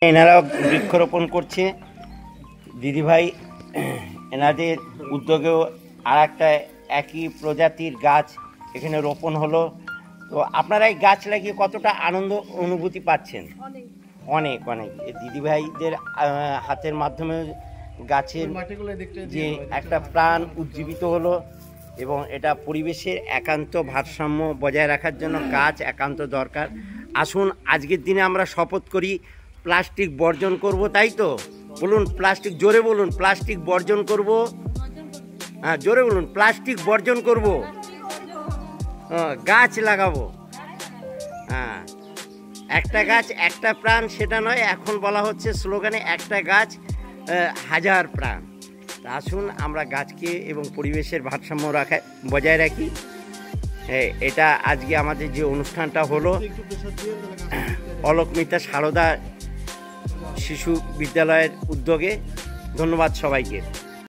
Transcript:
এনারাও বৃক্ষরোপণ করছে দিদিভাই। এনাদের উদ্যোগেও আর একটা একই প্রজাতির গাছ এখানে রোপণ হলো। তো আপনারা এই গাছ লাগিয়ে কতটা আনন্দ অনুভূতি পাচ্ছেন? অনেক অনেক দিদিভাইদের হাতের মাধ্যমে গাছের যে একটা প্রাণ উজ্জীবিত হলো এবং এটা পরিবেশের একান্ত ভারসাম্য বজায় রাখার জন্য গাছ একান্ত দরকার। আসুন আজকের দিনে আমরা শপথ করি প্লাস্টিক বর্জন করব, তাই তো? বলুন প্লাস্টিক, জোরে বলুন প্লাস্টিক বর্জন করব। হ্যাঁ জোরে বলুন প্লাস্টিক বর্জন করব, গাছ লাগাবো। হ্যাঁ, একটা গাছ একটা প্রাণ সেটা নয়, এখন বলা হচ্ছে স্লোগানে একটা গাছ হাজার প্রাণ। আসুন আমরা গাছকে এবং পরিবেশের ভারসাম্য বজায় রাখি। হ্যাঁ, এটা আজকে আমাদের যে অনুষ্ঠানটা হলো অলকমিতা সারদা শিশু বিদ্যালয়ের উদ্যোগে। ধন্যবাদ সবাইকে।